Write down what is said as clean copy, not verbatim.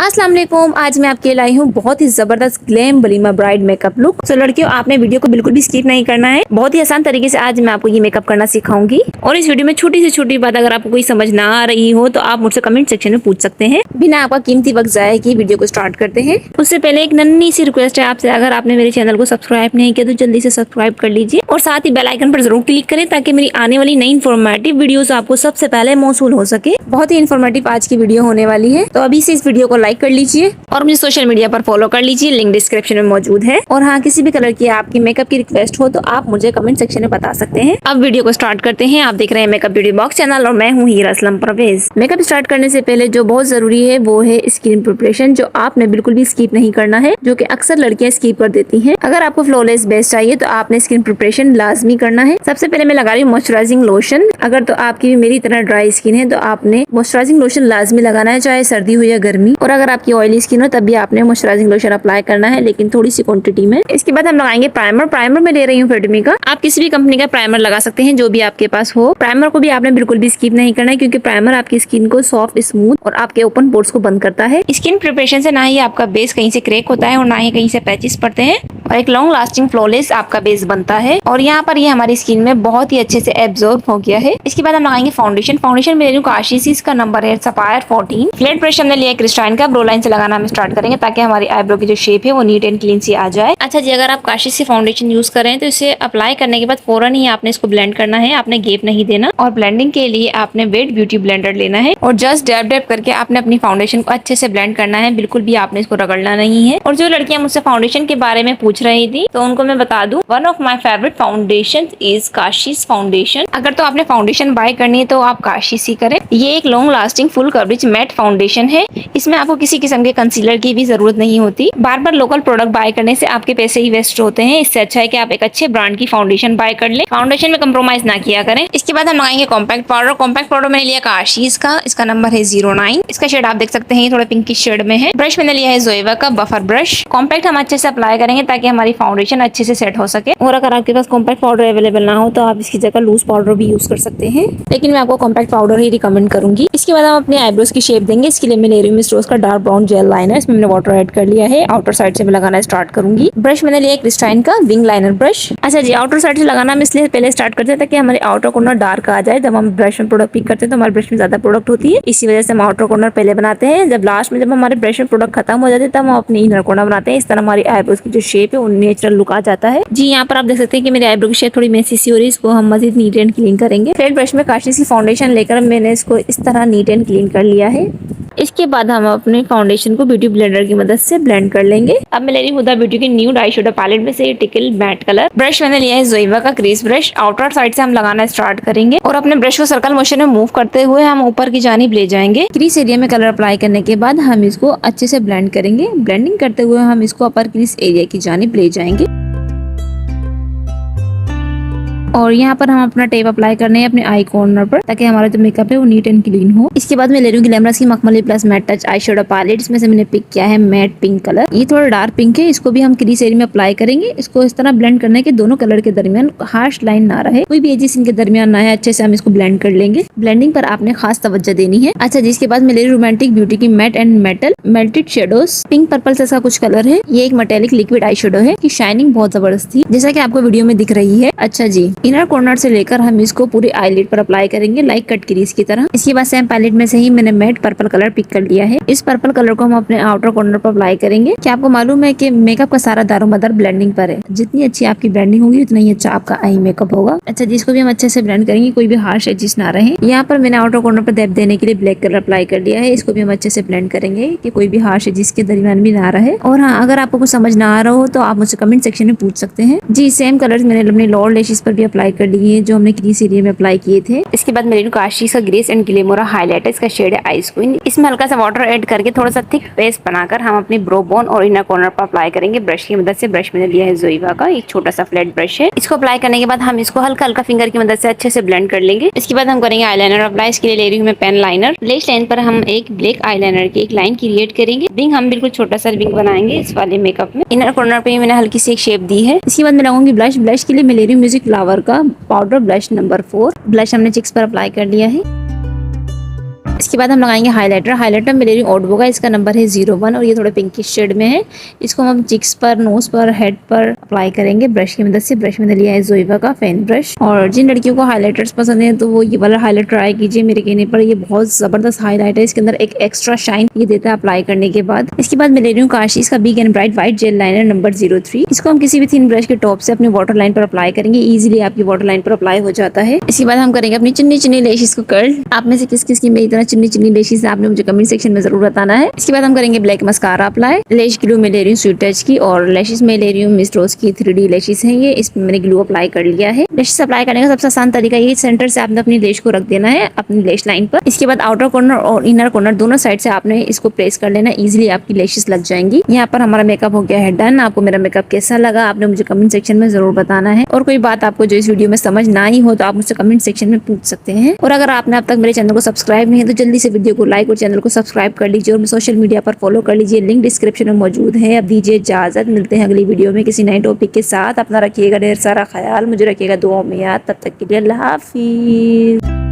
अस्सलाम वालेकुम। आज मैं आपके लिए लाई हूँ बहुत ही जबरदस्त glam walima bride makeup look. तो लड़कियों, आपने वीडियो को बिल्कुल भी स्किप नहीं करना है। बहुत ही आसान तरीके से आज मैं आपको ये मेकअप करना सिखाऊंगी। और इस वीडियो में छोटी से छोटी बात अगर आपको कोई समझ ना आ रही हो तो आप मुझसे कमेंट सेक्शन में पूछ सकते हैं। बिना आपका कीमती वक्त जाए की वीडियो को स्टार्ट करते हैं। उससे पहले एक नन्ही सी रिक्वेस्ट है आपसे, अगर आपने मेरे चैनल को सब्सक्राइब नहीं किया तो जल्दी से सब्सक्राइब कर लीजिए और साथ ही बेल आइकन पर जरूर क्लिक करें ताकि मेरी आने वाली नई इन्फॉर्मेटिव वीडियोस आपको सबसे पहले मौसूल हो सके। बहुत ही इन्फॉर्मेटिव आज की वीडियो होने वाली है, तो अभी से इस वीडियो को लाइक कर लीजिए और मुझे सोशल मीडिया पर फॉलो कर लीजिए। लिंक डिस्क्रिप्शन में मौजूद है। और हाँ, किसी भी कलर की आपकी मेकअप की रिक्वेस्ट हो तो आप मुझे कमेंट सेक्शन में बता सकते हैं। अब वीडियो को स्टार्ट करते हैं। आप देख रहे हैं मेकअप ब्यूटी बॉक्स चैनल और मैं हूँ हीरा असलम परवेज। मेकअप स्टार्ट करने से पहले जो बहुत जरूरी है वो है स्किन प्रिपरेशन, जो आपने बिल्कुल भी स्किप नहीं करना है, जो कि अक्सर लड़कियां स्किप कर देती हैं। अगर आपको फ्लॉलेस बेस चाहिए तो आपने स्किन प्रिपरेशन लाजमी करना है। सबसे पहले मैं लगा रही हूँ मॉइस्चराइजिंग लोशन। अगर तो आपकी भी मेरी तरह ड्राई स्किन है तो आपने मॉइस्चराइजिंग लोशन लाजमी लगाना है, चाहे सर्दी हो या गर्मी। और अगर आपकी ऑयली स्किन हो तब भी आपने मॉइस्चराइजिंग लोशन अप्लाई करना है, लेकिन थोड़ी सी क्वांटिटी में। इसके बाद हम लगाएंगे प्राइमर। प्राइमर में ले रही हूँ फिटमी का। आप किसी भी कंपनी का प्राइमर लगा सकते हैं, जो भी आपके पास हो। प्राइमर को भी आपने बिल्कुल भी स्किप नहीं करना है, क्योंकि प्राइमर आपकी स्किन को सॉफ्ट, स्मूथ और आपके ओपन पोर्स को बंद करता है। स्किन प्रिपरेशन से ना ही आपका बेस कहीं से क्रैक होता है और ना ही कहीं से पैचेस पड़ते हैं, और एक लॉन्ग लास्टिंग फ्लॉलेस आपका बेस बनता है। और यहाँ पर ये हमारी स्किन में बहुत ही अच्छे से एब्जॉर्ब हो गया है। इसके बाद हम लगाएंगे फाउंडेशन। फाउंडेशन में ले रही हूँ काशीसीस का नंबर है सफायर 14। फ्लैट ब्रश हमने लिया क्रिस्टाइन का। ब्रो लाइन से लगाना हम स्टार्ट करेंगे ताकि हमारी आईब्रो की जो शेप है वो नीट एंड क्लीन सी आ जाए। अच्छा जी, अगर आप काशीसी फाउंडेशन यूज कर रहे हैं तो इसे अप्लाई करने के बाद फौरन ही आपने इसको ब्लेंड करना है, आपने गैप नहीं देना। और ब्लेंडिंग के लिए आपने वेट ब्यूटी ब्लेंडर लेना है और जस्ट डैब डैब करके आपने अपनी फाउंडेशन को अच्छे से ब्लेंड करना है। बिल्कुल भी आपने इसको रगड़ना नहीं है। और जो लड़कियां मुझसे फाउंडेशन के बारे में पूछ रही थी तो उनको मैं बता दूं, one of my favourite foundation is Kashi's foundation. अगर तो आपने फाउंडेशन बाय करनी है तो आप काशीस ही करें। ये एक long lasting full coverage matte foundation है। इसमें आपको किसी किस्म के कंसीलर की भी जरूरत नहीं होती। बार बार लोकल प्रोडक्ट बाय करने से आपके पैसे ही वेस्ट होते हैं। इससे अच्छा है कि आप एक अच्छे ब्रांड की फाउंडेशन बाय कर ले। फाउंडेशन में कंप्रोमाइज ना किया करें। इसके बाद हम लगाएंगे कॉम्पैक्ट पाउडर। कॉम्पैक्ट पाउडर मैंने लिया काशीस का। इसका नंबर है 09। इसका शेड आप देख सकते हैं, थोड़ा पिंकी शेड में है। ब्रश मैंने लिया है जोएवा का बफर ब्रश। कॉम्पैक्ट हम अच्छे से अप्लाई करेंगे ताकि हमारी फाउंडेशन अच्छे से सेट हो सके। और अगर आपके पास कॉम्पैक्ट पाउडर अवेलेबल ना हो तो आप इसकी जगह लूज पाउडर भी यूज कर सकते हैं, लेकिन मैं आपको कॉम्पैक्ट पाउडर ही रिकमेंड करूंगी। इसके बाद हम अपने आईब्रोज की शेप देंगे। इसके लिए मैं ले रही हूँ मिस रोज का डार्क ब्राउन जेल लाइनर। इसमें मैंने वाटर ऐड कर लिया है। आउटर साइड से मैं लगाना स्टार्ट करूंगी। ब्रश मैंने लिया क्रिस्टाइन का विंग लाइनर ब्रश। अच्छा जी, आउटर साइड से लगाना हम इसलिए पहले स्टार्ट करते हैं ताकि हमारे आउटर कॉर्नर डार्क आ जाए। जब हम ब्रश में प्रोडक्ट पिक करते हैं तो हमारे ब्रश में ज्यादा प्रोडक्ट होती है, इसी वजह से हम आउटर कॉर्नर पहले बनाते हैं। जब लास्ट में जब हमारे ब्रश में प्रोडक्ट खत्म हो जाते हैं तब हम अपने इनर कॉर्नर बनाते हैं। इस तरह हमारी आईब्रोज की जो शेप है वो नेचुरल लुक आ जाता है। जी, यहाँ पर आप देख सकते हैं कि मेरी आईब्रो की शेप थोड़ी मेसी सी हो रही है। इसको हम मजीद नीट एंड क्लीन करेंगे। फ्लैट ब्रश में काशीस की फाउंडेशन लेकर मैंने इसको इस तरह नीट एंड क्लीन कर लिया है। इसके बाद हम अपने फाउंडेशन को ब्यूटी ब्लेंडर की मदद से ब्लेंड कर लेंगे। अब मैं ले रही हूँ हुदा ब्यूटी की न्यू आई शेडो पैलेट में से टिकल मैट कलर। ब्रश मैंने लिया है जोएवा का क्रीज ब्रश। आउटर साइड से हम लगाना स्टार्ट करेंगे और अपने ब्रश को सर्कल मोशन में मूव करते हुए हम ऊपर की जानिब ले जाएंगे। क्रीज एरिया में कलर अप्लाई करने के बाद हम इसको अच्छे से ब्लेंड करेंगे। ब्लेंडिंग करते हुए हम इसको अपर क्रीज एरिया की जानिब ले जाएंगे। और यहाँ पर हम अपना टेप अप्लाई करने हैं अपने आई कॉर्नर पर, ताकि हमारा जो मेकअप है वो नीट एंड क्लीन हो। इसके बाद मैं ले रही हूँ ग्लैमरस की मखमली plus matte touch eye shadow palette. इसमें से मैंने पिक किया है मैट पिंक कलर। ये थोड़ा डार्क पिंक है। इसको भी हम क्रीज एरिया में अप्लाई करेंगे। इसको इस तरह ब्लेंड करने के दोनों कलर के दरमियान हार्श लाइन ना रहे, कोई भी एजेस इनके दरमियान ना है। अच्छे से हम इसको ब्लेंड कर लेंगे। ब्लेंडिंग पर आपने खास तवज्जो देनी है। अच्छा जी, इसके बाद मैं ले रही हूँ रोमांटिक ब्यूटी की matte and metal melted shadows. Pink purple से कुछ कलर है। ये एक मेटेलिक लिक्विड आई शेडो है। की शाइनिंग बहुत जबरदस्त थी, जैसा की आपको वीडियो में दिख रही है। अच्छा जी, इनर कॉर्नर से लेकर हम इसको पूरी आईलिड पर अप्लाई करेंगे लाइक कट क्रीज की तरह। इसके बाद सेम पैलेट में से ही मैंने मैट पर्पल कलर पिक कर लिया है। इस पर्पल कलर को हम अपने आउटर कॉर्नर पर अप्लाई करेंगे। क्या आपको मालूम है कि मेकअप का सारा दारोमदार ब्लेंडिंग पर है। जितनी अच्छी आपकी ब्लेंडिंग होगी उतना ही अच्छा आपका आई मेकअप होगा। अच्छा जी, इसको भी हम अच्छे से ब्लेंड करेंगे, कोई भी हार्श एजेस ना रहे। यहाँ पर मैंने आउटर कॉर्नर पर डेप्थ देने के लिए ब्लैक कलर अप्लाई कर दिया है। इसको भी हम अच्छे से ब्लेंड करेंगे कि कोई भी हार्श एजेस के दरमियान भी ना रहे। और हाँ, अगर आपको कुछ समझ ना आ रहा हो तो आप मुझसे कमेंट सेक्शन में पूछ सकते हैं। जी, सेम कलर मैंने अपने लोअर लैशेस पर भी अप्लाई कर लिए हैं जो हमने क्रीज एरिया में अप्लाई किए थे। इसके बाद मेरे काशीस का ग्रेस एंड ग्लैमोरा हाइलाइटर। इसका शेड है आइस क्वीन। इसमें हल्का सा वाटर ऐड करके थोड़ा सा थिक पेस्ट बनाकर हम अपनी ब्रो बोन और इनर कॉर्नर पर अप्लाई करेंगे ब्रश की मदद से। ब्रश मैंने लिया है जोएवा का, एक छोटा सा फ्लैट ब्रश है। इसको अप्लाई करने के बाद हम इसको हल्का हल्का फिंगर की मदद से अच्छे से ब्लेंड कर लेंगे। इसके बाद हम करेंगे आईलाइनर अप्लाई। इसके लिए ले रही हूँ मैं पेन लाइनर। लेस लाइन पर हम एक ब्लैक आईलाइनर की एक लाइन क्रिएट करेंगे। विंग हम बिल्कुल छोटा सा विंग बनाएंगे इस वाले मेकअप में। इनर कॉर्नर पे मैंने हल्की सी एक शेप दी है। इसके बाद मैं लगाऊंगी ब्लश। ब्लश के लिए मैं ले रही हूँ म्यूजिक फ्लावर का पाउडर ब्लश नंबर 4। ब्लश हमने चिक्स पर अप्लाई कर लिया है। इसके बाद हम लगाएंगे हाइलाइटर। हाइलाइटर मैं ले रही हूँ ओटबो का, इसका नंबर है 01 और ये थोड़ा पिंकिश शेड में है। इसको हम चिक्स पर, नोज पर, हेड पर अप्लाई करेंगे ब्रश की मदद से। ब्रश मैंने लिया है जोइवा का फैन ब्रश। और जिन लड़कियों को हाइलाइटर्स पसंद है तो वो ये वाला हाइलाइटर ट्राई कीजिए मेरे कहने पर। ये बहुत जबरदस्त हाईलाइट है, इसके अंदर एक एक्स्ट्रा शाइन ये देता है अप्लाई करने के बाद। इसके बाद मैं ले रही हूँ काशीज का big and bright white jail liner number 03। इसको हम किसी भी थिन ब्रश के टॉप से अपने वाटर लाइन पर अप्लाई करेंगे। इजीली आपकी वाटर लाइन पर अप्लाई हो जाता है। इसके बाद हम करेंगे अपनी चिन्नी चिन्नी लेशिस को कर्ल। आप में से किस किस की मेरी तरह चिन्नी चिन्नी लेशिस आपने मुझे कमेंट सेक्शन में जरूर बताना है। इसके बाद हम करेंगे ब्लैक मस्कारा अप्लाई। लेश ग्लू में ले रही हूँ स्वीट टच की और लेशिस में ले रही हूँ मिस रोज की 3D लेशिस है ये। इसमें मैंने ग्लू अप्लाई कर लिया है। लेशिस अप्लाई करने का सबसे आसान तरीका ये सेंटर से आपने अपनी लेश को रख देना है अपनी लेश लाइन पर। इसके बाद आउटर कॉर्नर और इनर कॉर्नर दोनों साइड से आपने इसको प्रेस कर लेना। इजीली आपकी लेशिस लग जाएंगी। यहाँ पर हमारा मेकअप हो गया है डन। आपको मेरा मेकअप कैसा लगा आपने मुझे कमेंट सेक्शन में जरूर बताना है। और कोई बात आपको जो इस वीडियो में समझ ना आई हो तो आप मुझसे कमेंट सेक्शन में पूछ सकते हैं। और अगर आपने अब तक मेरे चैनल को सब्सक्राइब नहीं है तो जल्दी से वीडियो को लाइक और चैनल को सब्सक्राइब कर लीजिए और सोशल मीडिया पर फॉलो कर लीजिए। लिंक डिस्क्रिप्शन में मौजूद है। अब दीजिए इजाजत, मिलते हैं अगली वीडियो में किसी नए टॉपिक के साथ। अपना रखिएगा ढेर सारा ख्याल, मुझे रखिएगा दुआओं में याद। तब तक के लिए अल्लाह हाफिज।